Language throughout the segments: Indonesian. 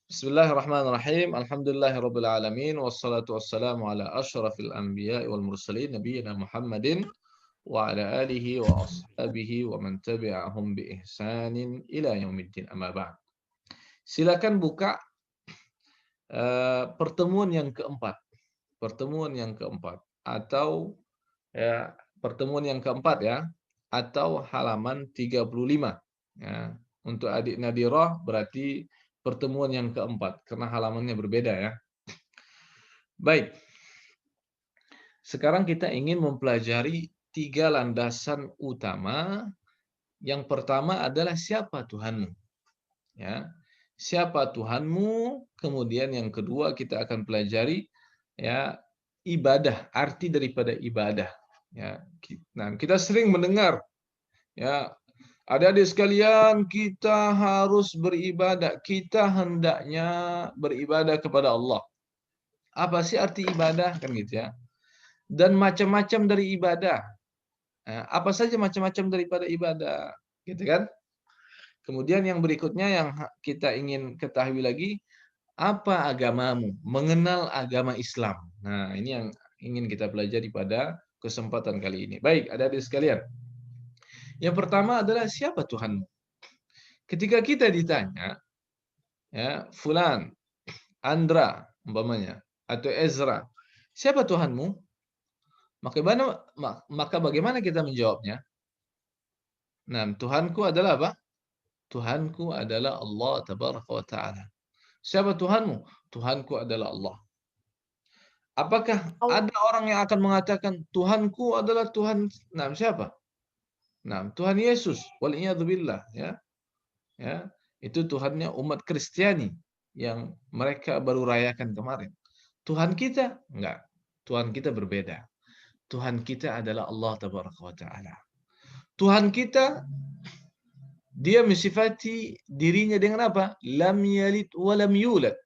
Bismillahirrahmanirrahim. Alhamdulillahirabbil alamin wassalatu wassalamu ala asyrafil anbiya'i wal mursalin nabiyina Muhammadin wa ala alihi wa ashabihi wa man tabi'ahum bi ihsanin ila yaumiddin amma ba'd. Silakan buka pertemuan yang keempat. Pertemuan yang keempat atau ya pertemuan yang keempat ya atau halaman 35 ya. Untuk adik Nadirah berarti pertemuan yang keempat karena halamannya berbeda ya. Baik, sekarang kita ingin mempelajari tiga landasan utama. Yang pertama adalah siapa Tuhanmu, ya. Siapa Tuhanmu? Kemudian yang kedua kita akan pelajari ya ibadah, arti daripada ibadah, ya. Nah, kita sering mendengar ya, adik-adik sekalian, kita harus beribadah, kita hendaknya beribadah kepada Allah. Apa sih arti ibadah kan gitu ya? Dan macam-macam dari ibadah. Apa saja macam-macam daripada ibadah, gitu kan? Kemudian yang berikutnya yang kita ingin ketahui lagi, apa agamamu? Mengenal agama Islam. Nah, ini yang ingin kita pelajari pada kesempatan kali ini. Baik, adik-adik sekalian. Yang pertama adalah siapa Tuhanmu? Ketika kita ditanya, ya, Fulan, Andra, umpamanya, atau Ezra, siapa Tuhanmu? Maka bagaimana kita menjawabnya? Nah, Tuhanku adalah apa? Tuhanku adalah Allah tabaraka wa ta'ala. Siapa Tuhanmu? Tuhanku adalah Allah. Apakah Al ada orang yang akan mengatakan Tuhanku adalah Tuhan, nah siapa? Nah, Tuhan Yesus, wal billah ya. Ya, itu Tuhannya umat Kristiani yang mereka baru rayakan kemarin. Tuhan kita enggak. Tuhan kita berbeda. Tuhan kita adalah Allah tabaraka wa ta'ala. Tuhan kita dia mensifati dirinya dengan apa? Lam yalid wa lam yulad.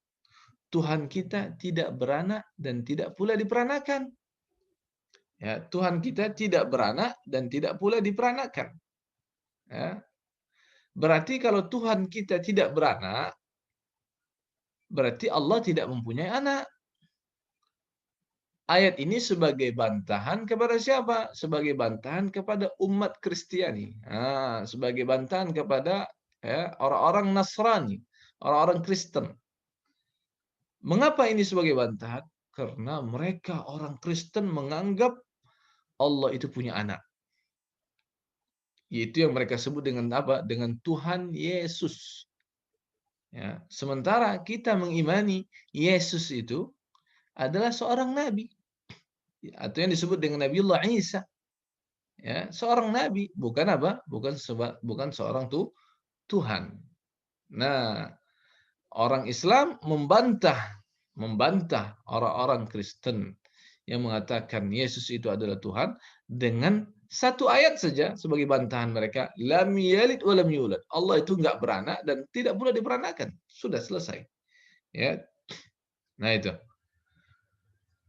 Tuhan kita tidak beranak dan tidak pula diperanakan. Ya, Tuhan kita tidak beranak dan tidak pula diperanakan. Ya. Berarti kalau Tuhan kita tidak beranak, berarti Allah tidak mempunyai anak. Ayat ini sebagai bantahan kepada siapa? Sebagai bantahan kepada umat Kristiani. Sebagai bantahan kepada ya, orang-orang Nasrani, orang-orang Kristen. Mengapa ini sebagai bantahan? Karena mereka orang Kristen menganggap Allah itu punya anak. Yaitu yang mereka sebut dengan apa? Dengan Tuhan Yesus. Ya, sementara kita mengimani Yesus itu adalah seorang nabi atau yang disebut dengan Nabiullah Isa. Ya, seorang nabi, bukan apa? Bukan seorang Tuhan. Nah, orang Islam membantah orang-orang Kristen yang mengatakan Yesus itu adalah Tuhan dengan satu ayat saja sebagai bantahan mereka, lam yalid wa lam yulad. Allah itu enggak beranak dan tidak pula diperanakan. Sudah selesai. Ya. Nah itu.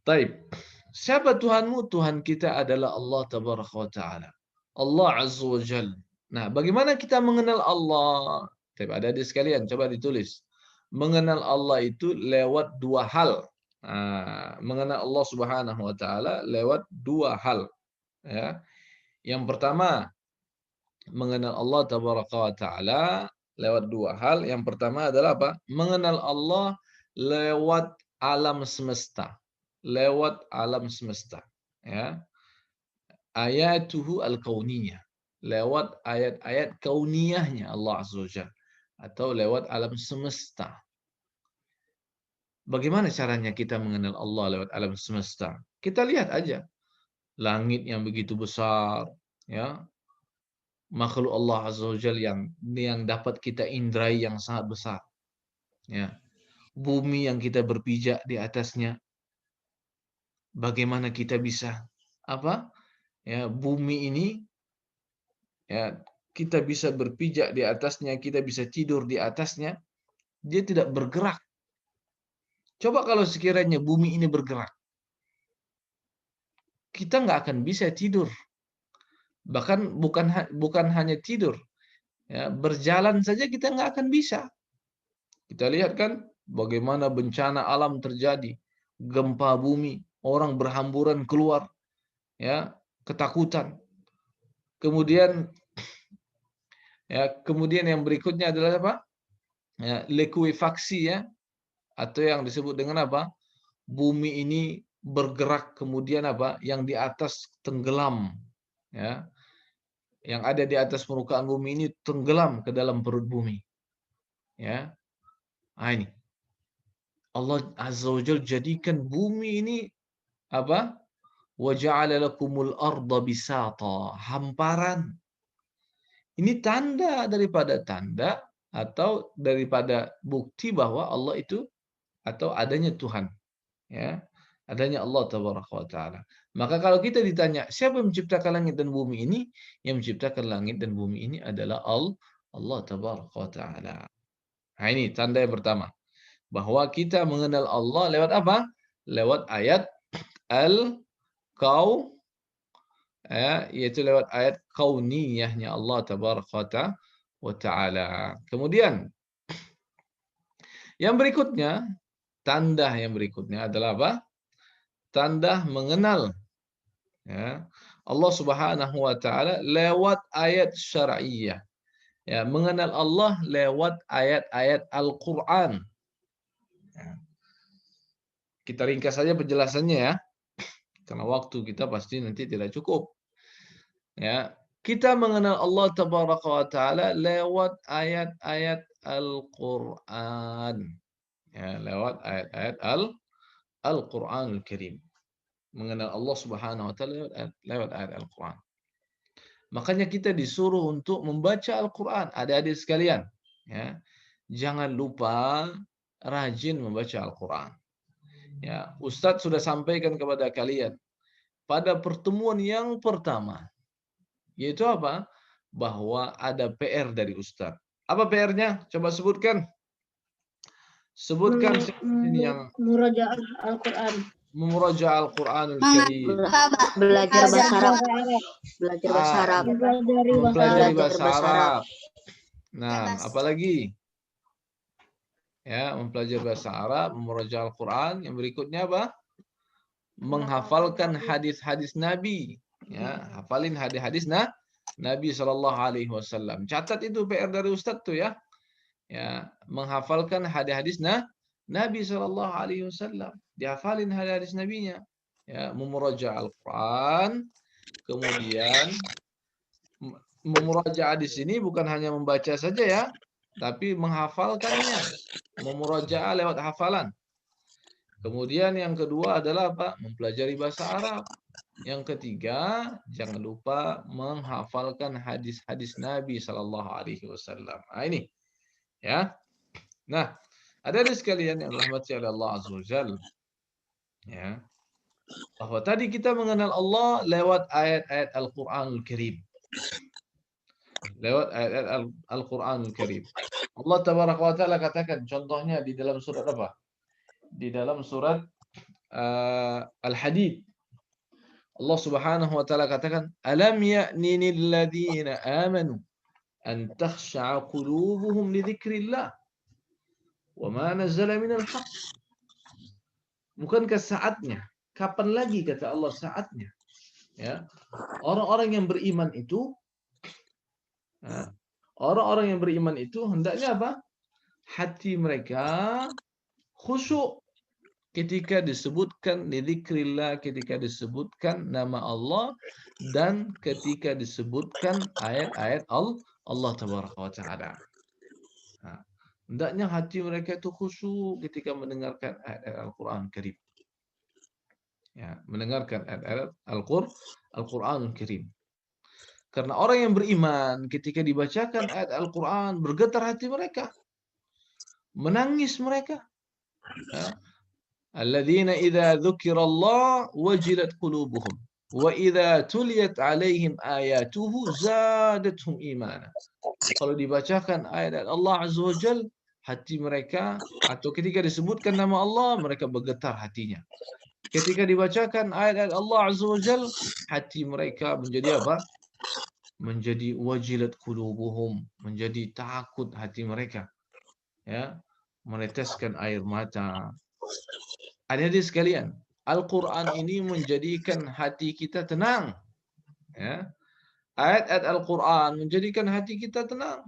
Taib. Siapa Tuhanmu? Tuhan kita adalah Allah tabaraka wa taala. Allah azza wa jal. Nah, bagaimana kita mengenal Allah? Taib, ada di sekalian, coba ditulis. Mengenal Allah itu lewat dua hal. Mengenal Allah Subhanahu wa taala lewat dua hal, ya. Yang pertama, mengenal Allah tabaraka wa taala lewat dua hal. Yang pertama adalah apa? Mengenal Allah lewat alam semesta. Lewat alam semesta, ya. Ayatuhu al-kauniyah. Lewat ayat-ayat kauniyahnya Allah Azza wa Jalla atau lewat alam semesta. Bagaimana caranya kita mengenal Allah lewat alam semesta? Kita lihat aja langit yang begitu besar, ya, makhluk Allah Azza wa Jalla yang dapat kita indrai yang sangat besar, ya. Bumi yang kita berpijak di atasnya. Bagaimana kita bisa apa? Ya, bumi ini ya kita bisa berpijak di atasnya, kita bisa tidur di atasnya, dia tidak bergerak. Coba kalau sekiranya bumi ini bergerak, kita nggak akan bisa tidur. Bahkan bukan hanya tidur, ya, berjalan saja kita nggak akan bisa. Kita lihat kan bagaimana bencana alam terjadi, gempa bumi, orang berhamburan keluar, ya, ketakutan. Kemudian kemudian yang berikutnya adalah apa? Ya, likuifaksi, ya, atau yang disebut dengan apa? Bumi ini bergerak, kemudian apa? Yang di atas tenggelam, ya. Yang ada di atas permukaan bumi ini tenggelam ke dalam perut bumi, ya. Nah, ini Allah Azza wa Jalla jadikan bumi ini apa? Wa ja'ala lakumul arda bisata, hamparan. Ini tanda daripada tanda atau daripada bukti bahwa Allah itu atau adanya Tuhan, ya. Adanya Allah tabaraka wa taala. Maka kalau kita ditanya, siapa yang menciptakan langit dan bumi ini? Yang menciptakan langit dan bumi ini adalah Allah tabaraka wa taala. Nah, ini tanda yang pertama, bahwa kita mengenal Allah lewat apa? Lewat ayat al-kau, yaitu lewat ayat kauniyahnya Allah tabaraka wa taala. Kemudian yang berikutnya, tanda yang berikutnya adalah apa? Tanda mengenal, ya, Allah Subhanahu wa taala lewat ayat syar'iyyah. Ya, mengenal Allah lewat ayat-ayat Al-Qur'an. Ya. Kita ringkas saja penjelasannya, ya, karena waktu kita pasti nanti tidak cukup. Ya, kita mengenal Allah tabaraka wa taala lewat ayat-ayat Al-Qur'an. Ya, lewat ayat-ayat Al-Qur'anul Karim. Mengenal Allah Subhanahu wa taala lewat ayat Al-Qur'an. Makanya kita disuruh untuk membaca Al-Qur'an. Adik-adik sekalian, ya, jangan lupa rajin membaca Al-Qur'an. Ya, Ustadz sudah sampaikan kepada kalian pada pertemuan yang pertama, yaitu apa? Bahwa ada PR dari Ustadz. Apa PR-nya? Coba sebutkan. Sebutkan ini yang Murajaah Al-Quran. memuraja Al-Qur'anul Karim. Belajar bahasa Arab. Belajar bahasa Arab. Mempelajari bahasa Arab. Nah, apalagi? Ya, mempelajari bahasa Arab, memuraja Al-Quran. Yang berikutnya apa? Menghafalkan hadis-hadis Nabi. Ya, hafalin hadis-hadis Nabi Shallallahu Alaihi Wasallam. Catat itu PR dari Ustadz tuh, ya. Ya, menghafalkan hadis-hadis Nabi Shallallahu Alaihi Wasallam. Dihafalin hadis-hadis Nabinya. Ya, memuraja Al-Quran. Kemudian memuraja di sini bukan hanya membaca saja, ya, tapi menghafalkannya. Memuraja lewat hafalan. Kemudian yang kedua adalah apa? Mempelajari bahasa Arab. Yang ketiga, jangan lupa menghafalkan hadis-hadis Nabi Shallallahu Alaihi Wasallam. Nah, ini, ya. Nah, ada di sekalian yang dirahmati oleh Allah Azza wa Jalla, ya, bahwa tadi kita mengenal Allah lewat ayat-ayat Al-Qur'anul Karim. Lewat ayat-ayat Al-Qur'anul Karim. Allah Tabaraka wa Ta'ala katakan, contohnya di dalam surat apa? Di dalam surat Al-Hadid. Allah Subhanahu wa taala katakan, "Alam ya'nini alladziina aamanu an takhsha'a qulubuhum li dzikrillah wa ma nazala minal haqq." Bukankah saatnya? Kapan lagi kata Allah saatnya? Ya. Orang-orang yang beriman itu, orang-orang yang beriman itu hendaknya apa? Hati mereka khusyuk ketika disebutkan lidzikrillah, ketika disebutkan nama Allah, dan ketika disebutkan ayat-ayat Allah tabaraka wa taala. Hendaknya hati mereka itu khusyuk ketika mendengarkan ayat-ayat Al-Qur'an Karim. Ya, mendengarkan ayat-ayat Al-Qur'an Karim. Karena orang yang beriman ketika dibacakan ayat Al-Qur'an bergetar hati mereka. Menangis mereka. Ya. Alladzina idza dzukirallah wajilat qulubuhum wa idza tuliyat alaihim ayatuhu zadatuhum imana. Kalau dibacakan ayat Allah Azza wa Jalla, hati mereka, atau ketika disebutkan nama Allah, mereka bergetar hatinya. Ketika dibacakan ayat Allah Azza wa Jalla, hati mereka menjadi apa? Menjadi wajilat qulubuhum, menjadi takut hati mereka. Ya. meneteskan air mata. Adik-adik sekalian, Al-Quran ini menjadikan hati kita tenang. Ya. Ayat-ayat Al-Quran menjadikan hati kita tenang.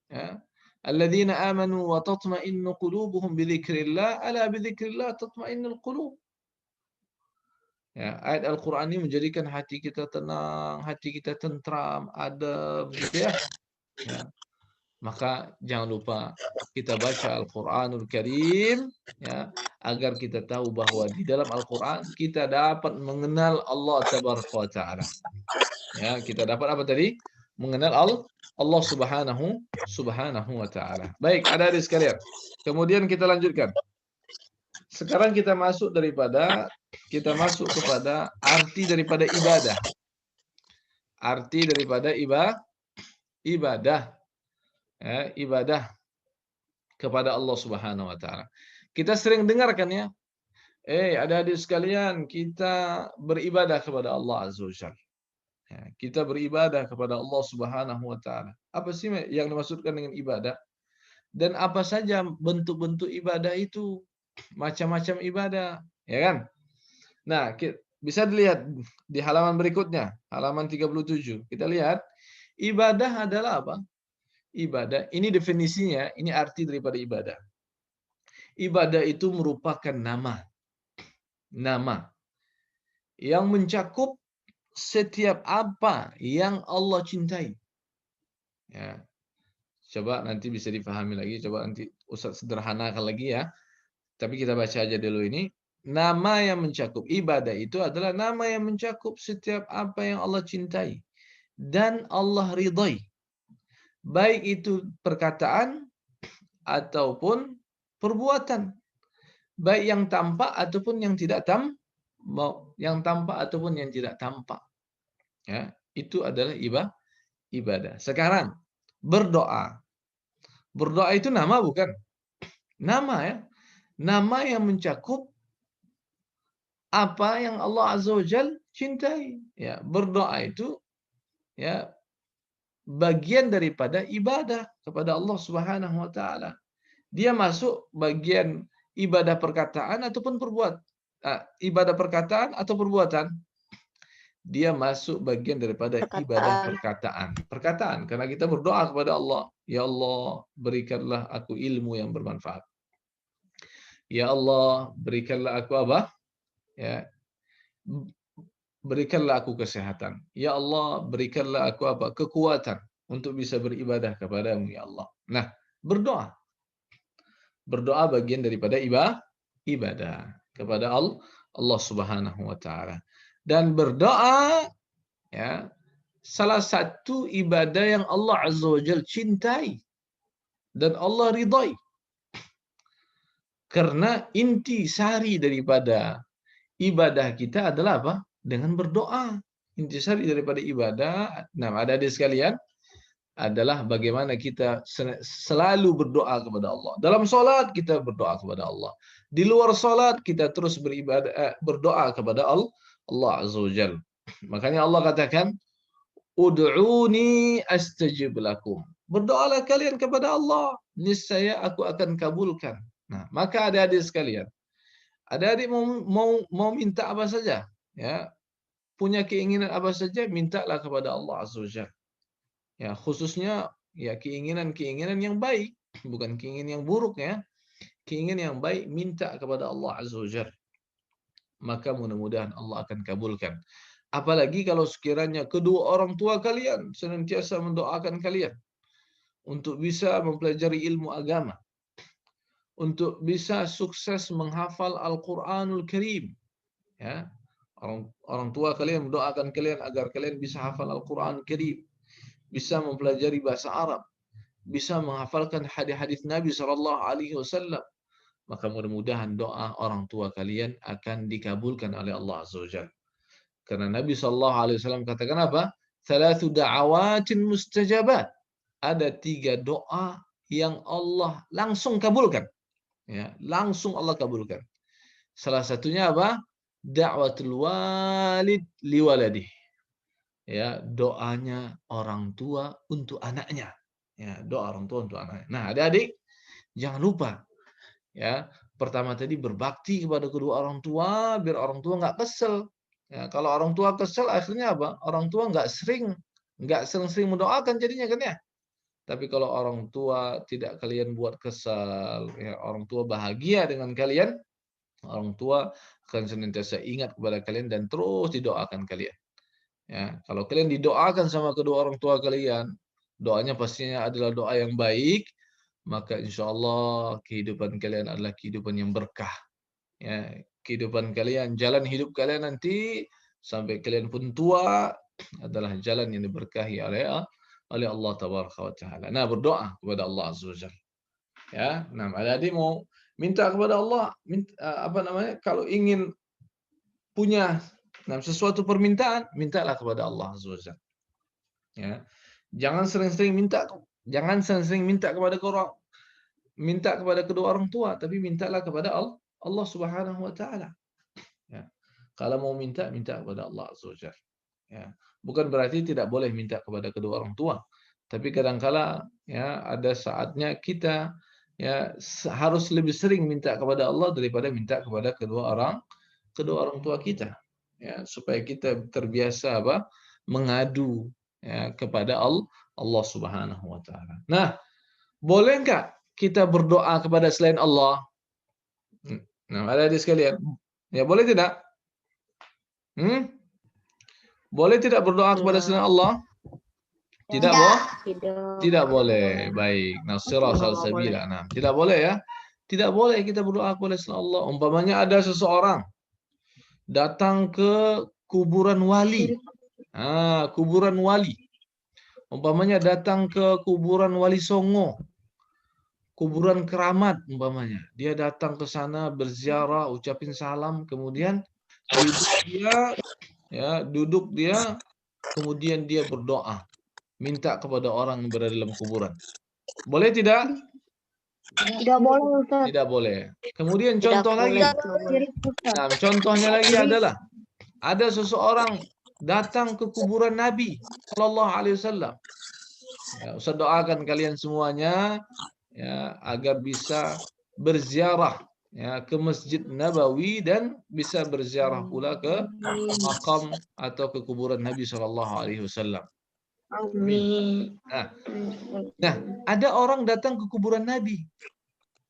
Ya. Alladzina amanu wa tatma'innu qulubuhum bidzikrillah, ala bidzikrillah tatma'innul qulub. Ya, ayat Al-Quran ini menjadikan hati kita tenang, hati kita tentram, adem, gitu ya. Ya. Maka jangan lupa kita baca Al-Quranul Karim, ya, agar kita tahu bahwa di dalam Al-Quran kita dapat mengenal Allah Tabaraka wa Ta'ala. Ya, kita dapat apa tadi? Mengenal Allah Subhanahu wa Ta'ala. Baik, adik-adik sekalian. Kemudian kita lanjutkan. Sekarang kita masuk kepada arti daripada ibadah. Arti daripada ibadah. Ya, ibadah kepada Allah Subhanahu wa Ta'ala. Kita sering dengarkan ya, adik-adik sekalian, kita beribadah kepada Allah Azza wa Jalla. Ya, kita beribadah kepada Allah Subhanahu wa Ta'ala. Apa sih yang dimaksudkan dengan ibadah? Dan apa saja bentuk-bentuk ibadah itu? Macam-macam ibadah, ya kan? Nah, bisa dilihat di halaman berikutnya, halaman 37. Kita lihat, ibadah adalah apa? Ibadah, ini definisinya, ini arti daripada ibadah. Ibadah itu merupakan nama yang mencakup setiap apa yang Allah cintai. Ya. Coba nanti bisa dipahami lagi, coba nanti Ustaz sederhanakan lagi ya. Tapi kita baca aja dulu ini. Nama yang mencakup ibadah itu adalah nama yang mencakup setiap apa yang Allah cintai dan Allah ridhai. Baik itu perkataan ataupun perbuatan. Baik yang tampak ataupun yang tidak tampak ataupun yang tidak tampak. Ya, itu adalah ibadah. Sekarang berdoa. Berdoa itu nama bukan? Nama ya. Nama yang mencakup apa yang Allah Azza wa Jalla cintai. Ya, berdoa itu ya bagian daripada ibadah kepada Allah Subhanahu wa Ta'ala. Dia masuk bagian ibadah perkataan ataupun perbuatan. Ibadah perkataan atau perbuatan. Dia masuk bagian daripada ibadah perkataan. Karena kita berdoa kepada Allah. Ya Allah, berikanlah aku ilmu yang bermanfaat. Ya Allah, berikanlah aku apa? Ya, berikanlah aku kesehatan. Ya Allah, berikanlah aku apa? Kekuatan untuk bisa beribadah kepadamu, ya Allah. Nah, berdoa. Berdoa bagian daripada ibadah kepada Allah Subhanahu wa Ta'ala. Dan berdoa ya salah satu ibadah yang Allah Azza wa Jalla cintai dan Allah ridhai. Karena inti sari daripada ibadah kita adalah apa? Dengan berdoa. Inti sari daripada ibadah, nah adik-adik sekalian, adalah bagaimana kita selalu berdoa kepada Allah. Dalam salat kita berdoa kepada Allah. Di luar salat kita terus berdoa kepada Allah Azza wa Jalla. Makanya Allah katakan, "Ud'uni astajib lakum." Berdoalah kalian kepada Allah, niscaya aku akan kabulkan. Nah, maka adik-adik sekalian, adik-adik mau minta apa saja, ya, punya keinginan apa saja, mintalah kepada Allah Azza wa Jalla. Ya, khususnya ya keinginan-keinginan yang baik, bukan keinginan yang buruk ya. Keinginan yang baik minta kepada Allah Azza wa Jalla. Maka mudah-mudahan Allah akan kabulkan. Apalagi kalau sekiranya kedua orang tua kalian senantiasa mendoakan kalian untuk bisa mempelajari ilmu agama, untuk bisa sukses menghafal Al-Qur'anul Karim. Ya. Orang tua kalian mendoakan kalian agar kalian bisa hafal Al-Qur'anul Karim, bisa mempelajari bahasa Arab, bisa menghafalkan hadis-hadis Nabi Shallallahu Alaihi Wasallam, maka mudah-mudahan doa orang tua kalian akan dikabulkan oleh Allah Azza wa Jalla. Karena Nabi Shallallahu Alaihi Wasallam katakan apa? Thalathu da'awatin mustajabat. Ada 3 doa yang Allah langsung kabulkan. Ya, langsung Allah kabulkan. Salah satunya apa? Da'watul walid liwaladih. Ya, doanya orang tua untuk anaknya. Ya, doa orang tua untuk anaknya. Nah, adik-adik, Jangan lupa, ya. Pertama tadi berbakti kepada kedua orang tua, biar orang tua nggak kesel. Ya, kalau orang tua kesel, akhirnya apa? Orang tua nggak sering-sering mendoakan jadinya kan ya. Tapi kalau orang tua tidak kalian buat kesal, ya, orang tua bahagia dengan kalian, orang tua akan senantiasa ingat kepada kalian dan terus didoakan kalian. Ya, kalau kalian didoakan sama kedua orang tua kalian, doanya pastinya adalah doa yang baik, maka insya Allah kehidupan kalian adalah kehidupan yang berkah. Ya, kehidupan kalian, jalan hidup kalian nanti sampai kalian pun tua adalah jalan yang diberkahi oleh Allah Tabaraka wa Taala. Nah, berdoa kepada Allah Azza wa Jalla. Ya, nah, adik mau minta kepada Allah, apa namanya? Kalau ingin punya sesuatu permintaan, mintalah kepada Allah Azza wa Jalla. Ya. Jangan sering-sering minta kepada kedua orang tua, tapi mintalah kepada Allah Subhanahu wa taala. Ya. Kalau mau minta kepada Allah Azza wa Jalla. Ya. Bukan berarti tidak boleh minta kepada kedua orang tua, tapi kadangkala ya ada saatnya kita ya harus lebih sering minta kepada Allah daripada minta kepada kedua orang tua kita. Ya, supaya kita terbiasa mengadu ya, kepada Allah Subhanahu wa taala. Nah, boleh enggak kita berdoa kepada selain Allah? Nah, ada di sekalian. Ya, boleh tidak? Boleh tidak berdoa kepada selain Allah? Tidak, tidak boleh. Baik. Nasirah salsabila. Nah, tidak boleh ya. Tidak boleh kita berdoa kepada selain Allah. Umpamanya ada seseorang datang ke kuburan wali. Kuburan wali. Umpamanya datang ke kuburan Wali Songo, kuburan keramat umpamanya. Dia datang ke sana berziarah, ucapin salam, kemudian duduk dia, kemudian dia berdoa, minta kepada orang yang berada dalam kuburan. Boleh tidak? Tidak boleh, Ustaz. Tidak boleh. Kemudian contoh lagi. Nah, contohnya lagi adalah ada seseorang datang ke kuburan Nabi Shallallahu Alaihi Wasallam. Ya, Ustaz doakan kalian semuanya ya agar bisa berziarah ya ke Masjid Nabawi dan bisa berziarah pula ke makam atau ke kuburan Nabi Shallallahu Alaihi Wasallam. Amin. Nah, ada orang datang ke kuburan Nabi.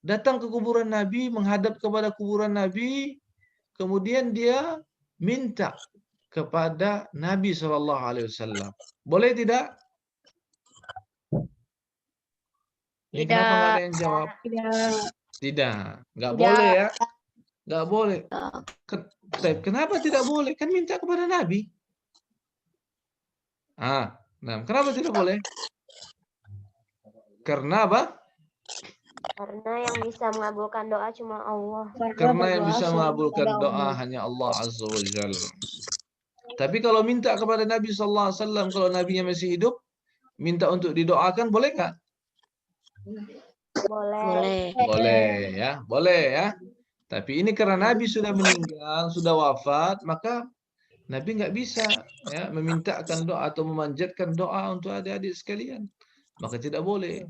Datang ke kuburan Nabi, menghadap kepada kuburan Nabi, kemudian dia minta kepada Nabi Shallallahu Alaihi Wasallam. Boleh tidak? Ini kenapa nggak ada yang jawab? Tidak. Nggak boleh ya. Nggak boleh. Kenapa tidak boleh? Kan minta kepada Nabi. Nah, kenapa tidak boleh? Karena apa? Karena yang bisa mengabulkan doa cuma Allah. Karena yang bisa mengabulkan doa hanya Allah Azza wa Jalla. Tapi kalau minta kepada Nabi Sallallahu Alaihi Wasallam, kalau Nabinya masih hidup, minta untuk didoakan, boleh nggak? Boleh. Boleh ya, boleh ya. Tapi ini karena Nabi sudah meninggal, sudah wafat, maka Nabi nggak bisa ya memintakan doa atau memanjatkan doa untuk adik-adik sekalian. Maka tidak boleh.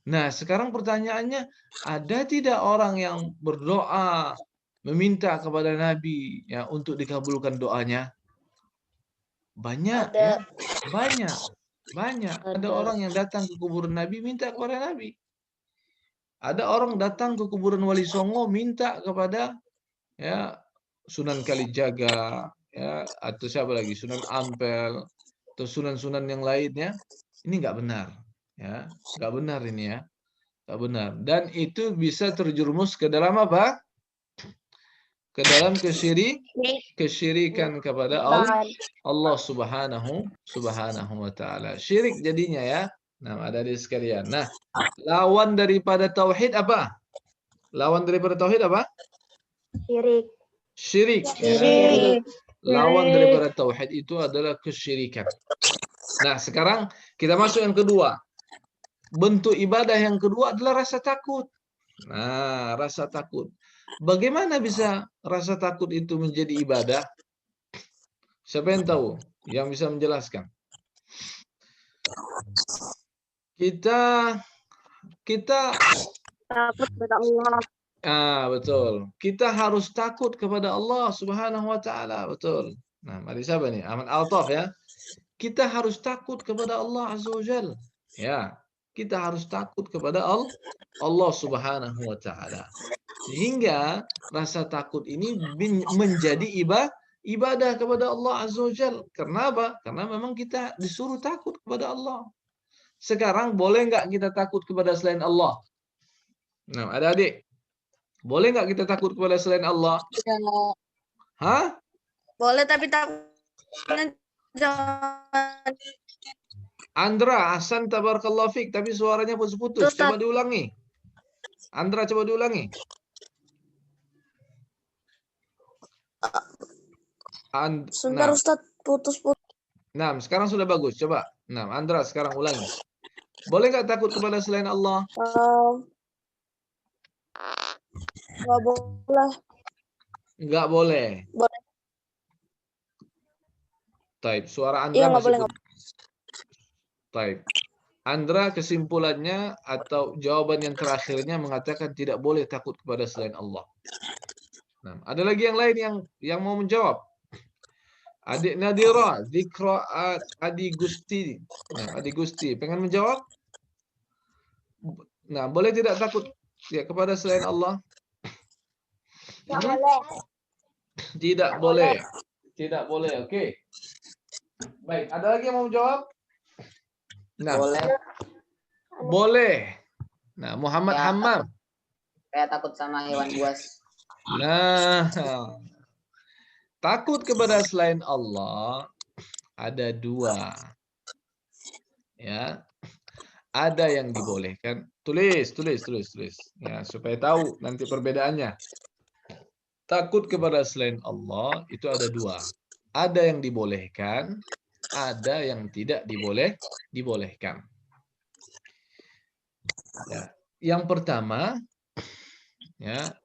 Nah, sekarang pertanyaannya, ada tidak orang yang berdoa meminta kepada Nabi ya untuk dikabulkan doanya? Banyak ya. Banyak. Ada orang yang datang ke kuburan Nabi minta kepada Nabi. Ada orang datang ke kuburan Wali Songo minta kepada ya Sunan Kalijaga ya atau siapa lagi Sunan Ampel atau sunan-sunan yang lainnya. Ini nggak benar ya, nggak benar ini ya, nggak benar. Dan itu bisa terjerumus ke dalam apa? Ke dalam kesyirikan kepada Allah Subhanahu wa taala. Syirik jadinya ya. Nah, ada di sekalian. Nah, lawan daripada tauhid apa? Lawan daripada tauhid apa? Syirik. Ya. Lawan daripada tauhid itu adalah kesyirikan. Nah, sekarang kita masuk yang kedua. Bentuk ibadah yang kedua adalah rasa takut. Nah, rasa takut. Bagaimana bisa rasa takut itu menjadi ibadah? Siapa yang tahu? Yang bisa menjelaskan? Kita Takut kepada Allah. Betul. Kita harus takut kepada Allah Subhanahu wa taala, betul. Nah, mari siapa nih? Ahmad Altaf ya. Kita harus takut kepada Allah Azza wa Jalla. Ya, kita harus takut kepada Allah Subhanahu wa taala. Sehingga rasa takut ini menjadi ibadah kepada Allah Azza wa Jalla. Karena apa? Karena memang kita disuruh takut kepada Allah. Sekarang boleh nggak kita takut kepada selain Allah? Nah, adik-adik, boleh nggak kita takut kepada selain Allah? Hah? Boleh tapi takutnya jangan. Andra, Hasan, tabarakallahu fik, tapi suaranya putus-putus. Coba diulangi. Andra, coba diulangi. Sebentar Ustaz, putus-putus. Nah, sekarang sudah bagus. Coba. Nah, Andra, sekarang ulangi. Boleh nggak takut kepada selain Allah? Nggak boleh. Nggak boleh. Boleh. Taib. Suara Andra Iya, nggak masih boleh. Taib. Andra kesimpulannya atau jawaban yang terakhirnya mengatakan tidak boleh takut kepada selain Allah. Nah, ada lagi yang lain yang mau menjawab. Adik Nadira, Zikra, Adi Gusti. Nah, Adi Gusti, pengen menjawab? Nah, boleh tidak takut ya kepada selain Allah? Nggak boleh. Tidak boleh. Tidak boleh, oke. Baik, ada lagi yang mau menjawab? Nah, boleh. Nah, Muhammad Hammam. Saya takut sama hewan buas. Nah, takut kepada selain Allah ada dua. Ya. Ada yang dibolehkan. Tulis. Ya, supaya tahu nanti perbedaannya. Takut kepada selain Allah itu ada dua. Ada yang dibolehkan, ada yang tidak dibolehkan. Ya. Yang pertama, ya,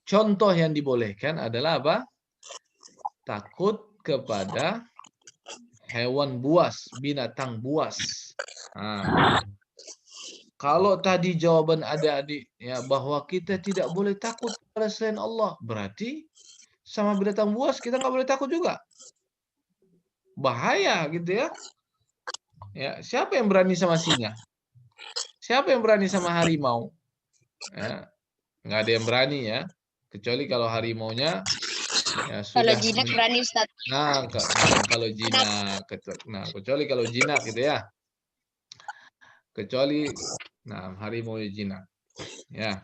contoh yang dibolehkan adalah apa? Takut kepada hewan buas, binatang buas. Nah, kalau tadi jawaban adik-adik ya bahwa kita tidak boleh takut kepada selain Allah, berarti sama binatang buas kita nggak boleh takut juga. Bahaya gitu ya. Ya, siapa yang berani sama singa? Siapa yang berani sama harimau? Ya, nggak ada yang berani ya, kecuali kalau harimaunya ya sudah. Kalau jinak berani Ustaz. Nah, kalau jinak, nah kecuali kalau jinak gitu ya. Kecuali harimau jinak. Ya.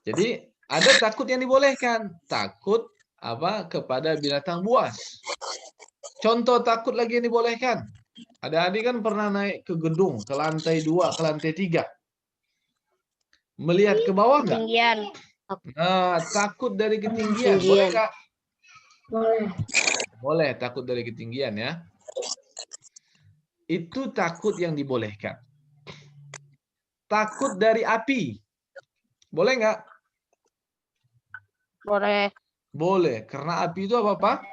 Jadi ada takut yang dibolehkan, takut apa kepada binatang buas. Contoh takut lagi yang dibolehkan. Adik-adik kan pernah naik ke gedung, ke lantai 2, ke lantai 3. Melihat ke bawah nggak? Ketinggian. Nah, takut dari ketinggian. Boleh nggak? Boleh. Boleh, takut dari ketinggian ya. Itu takut yang dibolehkan. Takut dari api. Boleh nggak? Boleh. Boleh, karena api itu apa?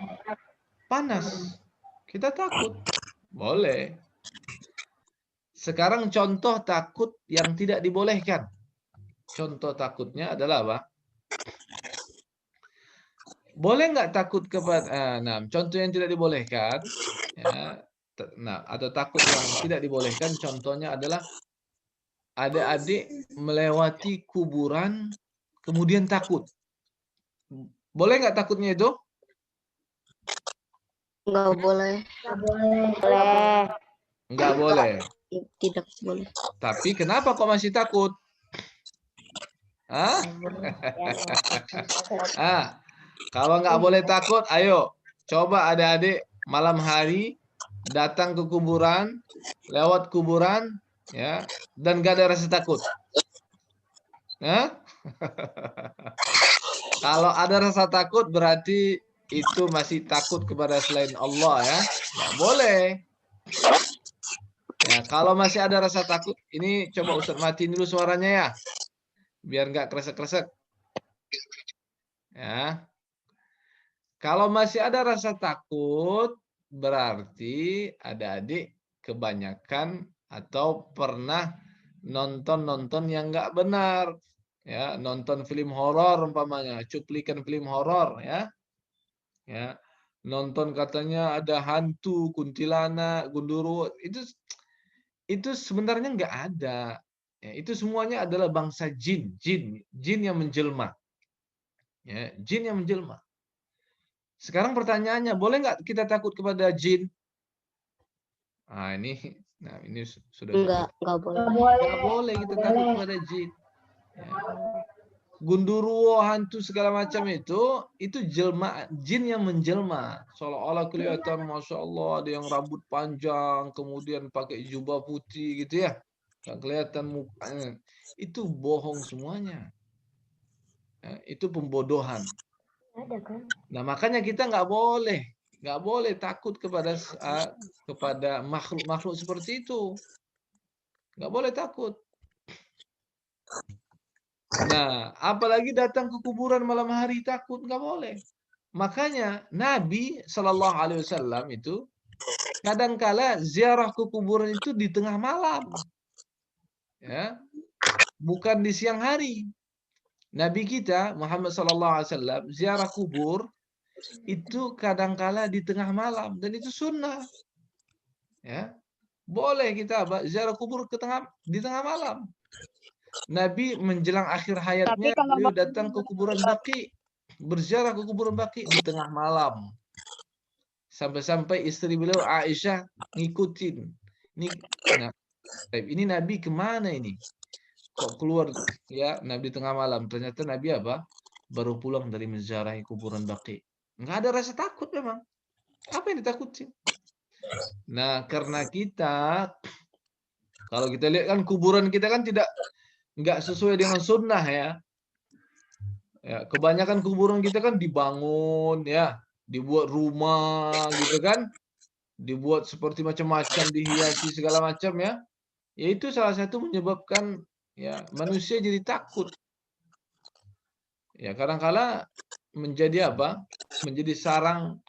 Panas. Kita takut. Boleh. Sekarang contoh takut yang tidak dibolehkan. Contoh takutnya adalah apa? Boleh nggak takut kepada contoh yang tidak dibolehkan ya, atau takut yang tidak dibolehkan contohnya adalah adik-adik melewati kuburan kemudian takut. Boleh nggak takutnya itu? Nggak boleh. Boleh. Nggak boleh. Tidak boleh. Tapi kenapa kok masih takut? Hah? Kalau nggak boleh takut, ayo coba adik-adik malam hari datang ke kuburan, lewat kuburan, ya, dan gak ada rasa takut. Kalau ada rasa takut berarti itu masih takut kepada selain Allah ya, nggak boleh. Ya, kalau masih ada rasa takut, ini coba Ustadz matiin dulu suaranya ya, biar nggak kresek-kresek. Ya. Kalau masih ada rasa takut, berarti adik-adik kebanyakan atau pernah nonton yang nggak benar. ya, nonton film horor umpamanya, cuplikan film horor, ya, nonton katanya ada hantu, kuntilanak, gundurwo, itu sebenarnya nggak ada. Ya, itu semuanya adalah bangsa jin yang menjelma, ya, jin yang menjelma. Sekarang pertanyaannya, boleh nggak kita takut kepada jin? Nah ini sudah sulit. Enggak boleh. Nggak boleh kita takut kepada jin. Ya. Gundurwo, hantu segala macam itu jelma, jin yang menjelma. Seolah-olah kelihatan, masya Allah, ada yang rambut panjang, kemudian pakai jubah putih gitu ya, nggak kelihatan mukanya. Itu bohong semuanya. Ya, itu pembodohan. Ada kan? Nah makanya kita nggak boleh takut kepada makhluk-makhluk seperti itu. Nggak boleh takut. Nah, apalagi datang ke kuburan malam hari takut, nggak boleh. Makanya Nabi Shallallahu Alaihi Wasallam itu kadangkala ziarah ke kuburan itu di tengah malam, ya, bukan di siang hari. Nabi kita Muhammad Shallallahu Alaihi Wasallam ziarah kubur itu kadangkala di tengah malam dan itu sunnah, ya. Boleh kita ziarah kubur di tengah malam. Nabi menjelang akhir hayatnya beliau datang ke kuburan Baqi, berziarah ke kuburan Baqi di tengah malam. Sampai-sampai istri beliau Aisyah ngikutin. Ini Nabi kemana ini? Kok keluar ya Nabi tengah malam? Ternyata Nabi apa? Baru pulang dari menziarahi kuburan Baqi. Nggak ada rasa takut memang. Apa yang ditakutin? Nah, karena kalau kita lihat kan kuburan kita kan nggak sesuai dengan sunnah ya. Ya, kebanyakan kuburan kita kan dibangun ya, dibuat rumah gitu kan, dibuat seperti macam-macam, dihiasi segala macam ya. Ya itu salah satu menyebabkan ya manusia jadi takut. Ya kadang-kala menjadi apa? Menjadi sarang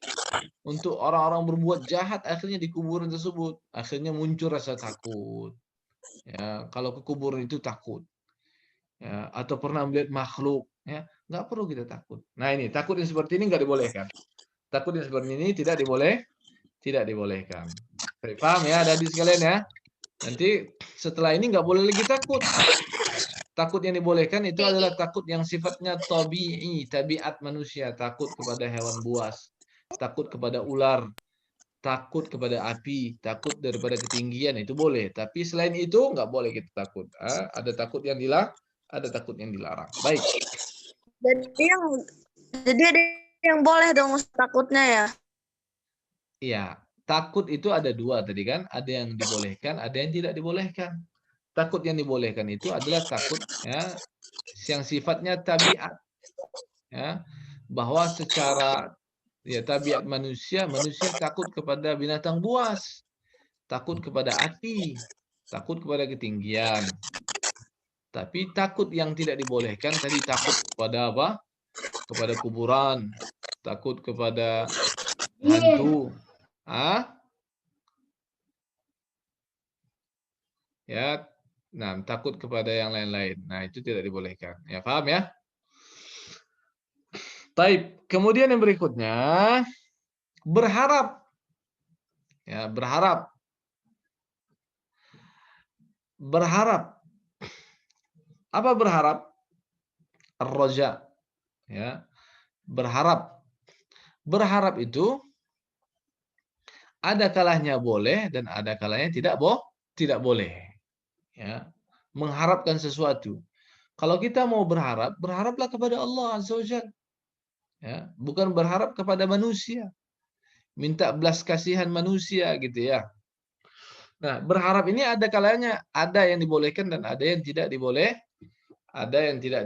untuk orang-orang berbuat jahat akhirnya di kuburan tersebut. Akhirnya muncul rasa takut. Ya, kalau ke kuburan itu takut. Ya, atau pernah melihat makhluk, ya, nggak perlu kita takut. Nah ini takut yang seperti ini nggak dibolehkan. Takut yang seperti ini tidak dibolehkan. Paham ya, adik sekalian ya. Nanti setelah ini nggak boleh lagi takut. Takut yang dibolehkan itu adalah takut yang sifatnya tabi'i, tabiat manusia. Takut kepada hewan buas, takut kepada ular, takut kepada api, takut daripada ketinggian, itu boleh. Tapi selain itu nggak boleh kita takut. Ada takut yang ada takut yang dilarang. Baik. Jadi ada yang boleh dong takutnya ya? Iya, takut itu ada dua tadi kan. Ada yang dibolehkan, ada yang tidak dibolehkan. Takut yang dibolehkan itu adalah takut ya yang sifatnya tabiat. Ya, bahwa secara ya tabiat manusia takut kepada binatang buas, takut kepada api, takut kepada ketinggian. Tapi takut yang tidak dibolehkan tadi takut kepada apa? Kepada kuburan, takut kepada hantu. Ya, nah takut kepada yang lain-lain. Nah, itu tidak dibolehkan. Ya, paham ya? Taib. Kemudian yang berikutnya berharap. Ya, berharap. Berharap. Apa berharap? Ar-raja. Ya. Berharap. Berharap itu ada kalanya boleh dan ada kalanya tidak boleh. Ya. Mengharapkan sesuatu. Kalau kita mau berharap, berharaplah kepada Allah Azza wa Jalla. Ya, bukan berharap kepada manusia. Minta belas kasihan manusia gitu ya. Nah, berharap ini ada kalanya ada yang dibolehkan dan ada yang tidak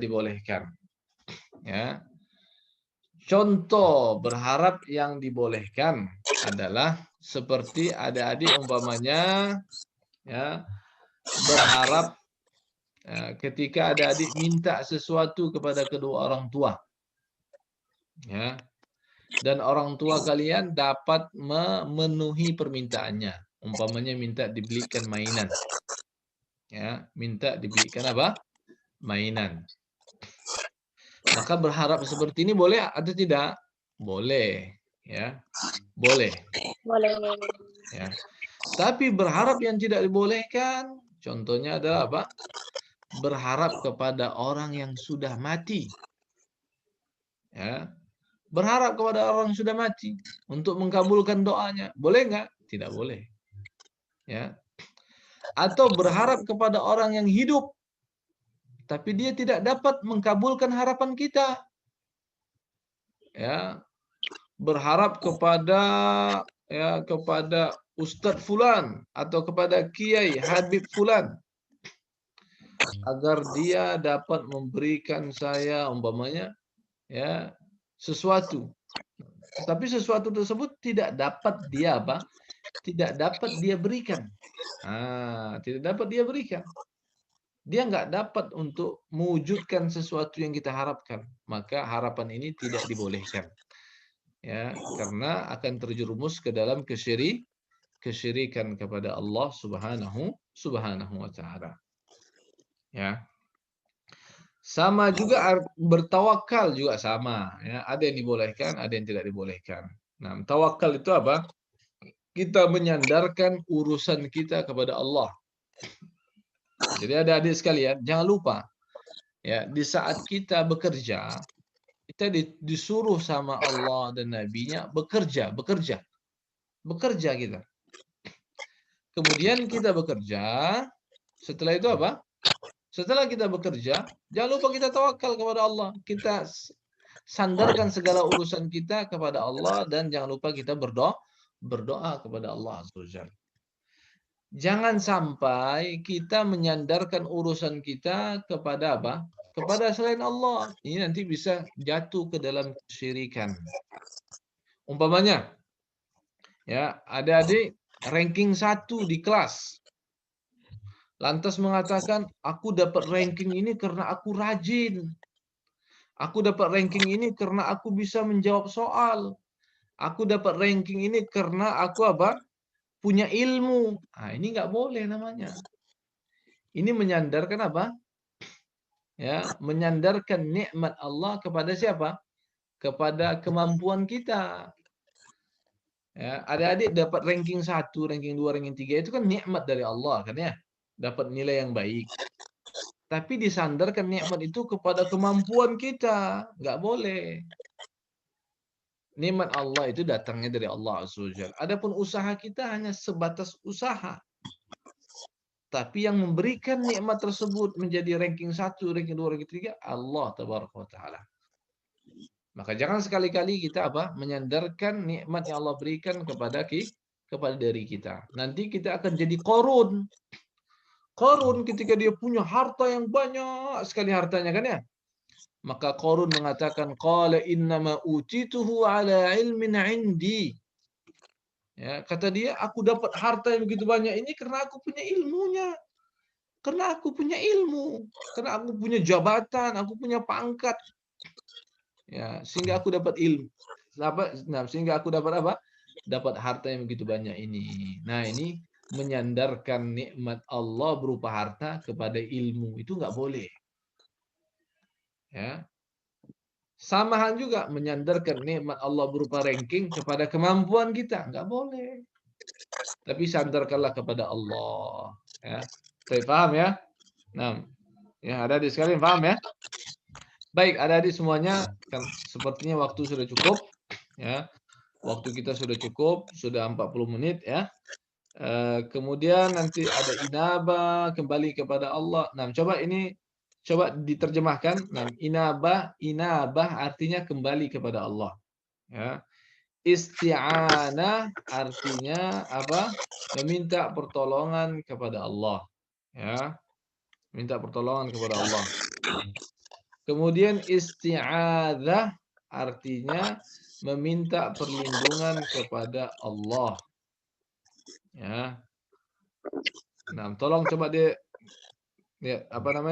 dibolehkan. Ya. Contoh berharap yang dibolehkan adalah seperti adik-adik umpamanya ya berharap ketika adik-adik minta sesuatu kepada kedua orang tua. Ya. Dan orang tua kalian dapat memenuhi permintaannya. Umpamanya minta dibelikan mainan. Ya, minta dibelikan apa? Mainan. Maka berharap seperti ini boleh atau tidak? Boleh, ya. Boleh, Boleh. ya. Tapi berharap yang tidak dibolehkan, contohnya adalah apa? Berharap kepada orang yang sudah mati. Ya. Berharap kepada orang yang sudah mati untuk mengkabulkan doanya. Boleh nggak? Tidak boleh. Ya. Atau berharap kepada orang yang hidup, tapi dia tidak dapat mengkabulkan harapan kita. Ya. Berharap kepada Ustadz Fulan atau kepada Kiai Habib Fulan agar dia dapat memberikan saya umpamanya ya sesuatu. Tapi sesuatu tersebut tidak dapat dia apa? Tidak dapat dia berikan. Tidak dapat dia berikan. Dia nggak dapat untuk mewujudkan sesuatu yang kita harapkan. Maka harapan ini tidak dibolehkan. Ya, karena akan terjerumus ke dalam kesyirikan kepada Allah Subhanahu wa taala. Ya. Sama juga bertawakal juga sama, ya. Ada yang dibolehkan, ada yang tidak dibolehkan. Nah, tawakal itu apa? Kita menyandarkan urusan kita kepada Allah. Jadi adik-adik sekalian, jangan lupa ya, di saat kita bekerja, kita disuruh sama Allah dan Nabi-Nya bekerja kita. Kemudian kita bekerja, setelah itu apa? Setelah kita bekerja, jangan lupa kita tawakal kepada Allah. Kita sandarkan segala urusan kita kepada Allah dan jangan lupa kita berdoa kepada Allah Azza wa Jalla. Jangan sampai kita menyandarkan urusan kita kepada apa? Kepada selain Allah. Ini nanti bisa jatuh ke dalam kesyirikan. Umpamanya, ya, adik-adik ranking 1 di kelas. Lantas mengatakan, aku dapat ranking ini karena aku rajin. Aku dapat ranking ini karena aku bisa menjawab soal. Aku dapat ranking ini karena aku apa? Punya ilmu. Ini nggak boleh namanya. Ini menyandarkan apa? Ya, menyandarkan nikmat Allah kepada siapa? Kepada kemampuan kita. Ya, adik-adik dapat ranking 1, ranking 2, ranking 3 itu kan nikmat dari Allah kan ya. Dapat nilai yang baik. Tapi disandarkan nikmat itu kepada kemampuan kita. Nggak boleh. Nikmat Allah itu datangnya dari Allah Azza wa Jalla. Adapun usaha kita hanya sebatas usaha. Tapi yang memberikan nikmat tersebut menjadi ranking 1, ranking 2, ranking 3, Allah Tabaraka wa Ta'ala. Maka jangan sekali-kali kita apa? Menyandarkan nikmat yang Allah berikan kepada diri kita. Nanti kita akan jadi Qarun. Qarun ketika dia punya harta yang banyak sekali hartanya kan ya. Maka Qarun mengatakan qala innama utituhu ala ilmin indi. Ya, kata dia aku dapat harta yang begitu banyak ini karena aku punya ilmunya. Karena aku punya ilmu, karena aku punya jabatan, aku punya pangkat. Ya, sehingga aku dapat ilmu. Sehingga aku dapat apa? Dapat harta yang begitu banyak ini. Nah, ini menyandarkan nikmat Allah berupa harta kepada ilmu itu nggak boleh. Ya. Samahan juga menyandarkan nikmat Allah berupa ranking kepada kemampuan kita, nggak boleh. Tapi sandarkanlah kepada Allah. Ya. Saya paham ya? Nah, ya ada di sekalian paham ya? Baik, adik-adik semuanya, kan sepertinya waktu sudah cukup. Ya, waktu kita sudah cukup, sudah 40 menit ya. Kemudian nanti ada inaba, kembali kepada Allah. Nah, coba diterjemahkan. Nah, inabah artinya kembali kepada Allah. Ya. Isti'anah artinya apa? Meminta pertolongan kepada Allah. Ya. Minta pertolongan kepada Allah. Kemudian isti'adzah artinya meminta perlindungan kepada Allah. Ya. Nah, tolong coba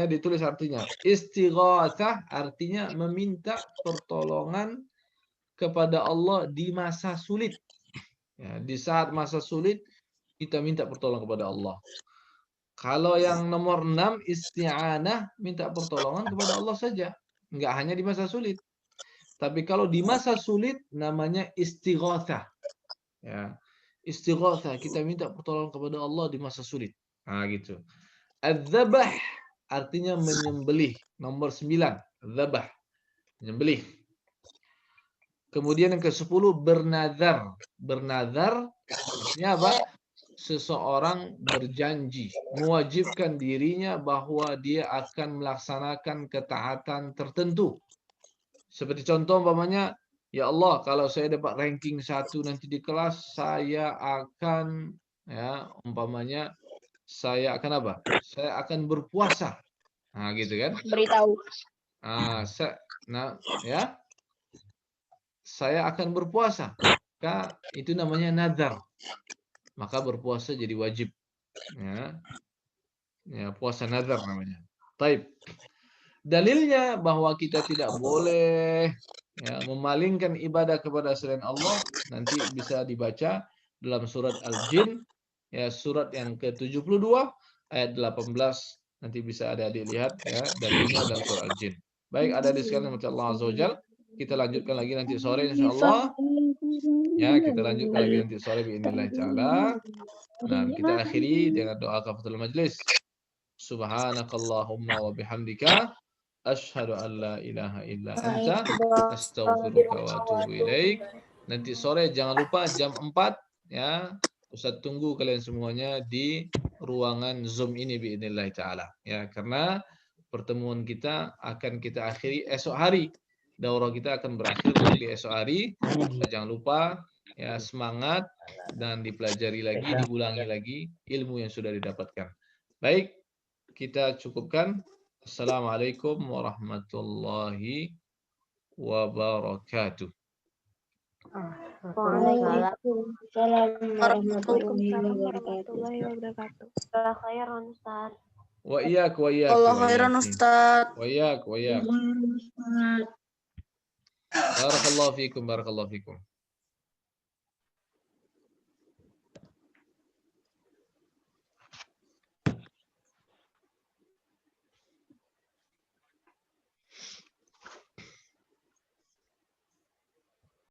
ditulis artinya. Istighatsah artinya meminta pertolongan kepada Allah di masa sulit. Ya, di saat masa sulit kita minta pertolongan kepada Allah. Kalau yang nomor 6 isti'anah minta pertolongan kepada Allah saja. Nggak hanya di masa sulit. Tapi kalau di masa sulit namanya istighatsah. Ya. Istighatsah, kita minta pertolongan kepada Allah di masa sulit. Nah, gitu. Adzabah artinya menyembelih. Nomor 9, dzabah, menyembelih. Kemudian yang ke-10 bernazar. Bernazar artinya apa? Seseorang berjanji, mewajibkan dirinya bahwa dia akan melaksanakan ketaatan tertentu. Seperti contoh umpamanya, ya Allah, kalau saya dapat ranking 1 nanti di kelas, saya akan, ya, umpamanya, saya akan apa? Saya akan berpuasa. Nah, gitu kan? Beritahu. Ya, saya akan berpuasa. Maka itu namanya nazar. Maka berpuasa jadi wajib. Ya, puasa nazar namanya. Taib. Dalilnya bahwa kita tidak boleh memalingkan ibadah kepada selain Allah nanti bisa dibaca dalam surat Al-Jin, ya, surat yang ke-72 ayat 18. Nanti bisa adik-adik lihat, ya, dalilnya dalam surat Al-Jin. Baik, adik-adik sekalian, Allah Azza wa Jalla, kita lanjutkan lagi nanti sore insyaallah. Ya, kita lanjutkan lagi nanti sore biidznillah taala. Nah, kita akhiri dengan doa kafaratul majlis. Subhanakallahumma wa bihamdika asyhadu an la ilaha illa anta astaghfiruka wa atubu ilaik. Nanti sore jangan lupa jam 4, ya. Ustaz tunggu kalian semuanya di ruangan Zoom ini biidznillah taala, ya, karena pertemuan kita akan kita akhiri esok hari. Daurah kita akan berakhir di esok hari. Jangan lupa, ya, semangat dan dipelajari lagi, diulangi lagi ilmu yang sudah didapatkan. Baik, kita cukupkan. Assalamualaikum warahmatullahi wabarakatuh. Waalaikumsalam warahmatullahi wabarakatuh. Khairan Ustaz. Wa iyyak wa iyyak. Allah khairan Ustaz. Wa iyyak wa iyyak. Barakallahu fikum, barakallahu fikum.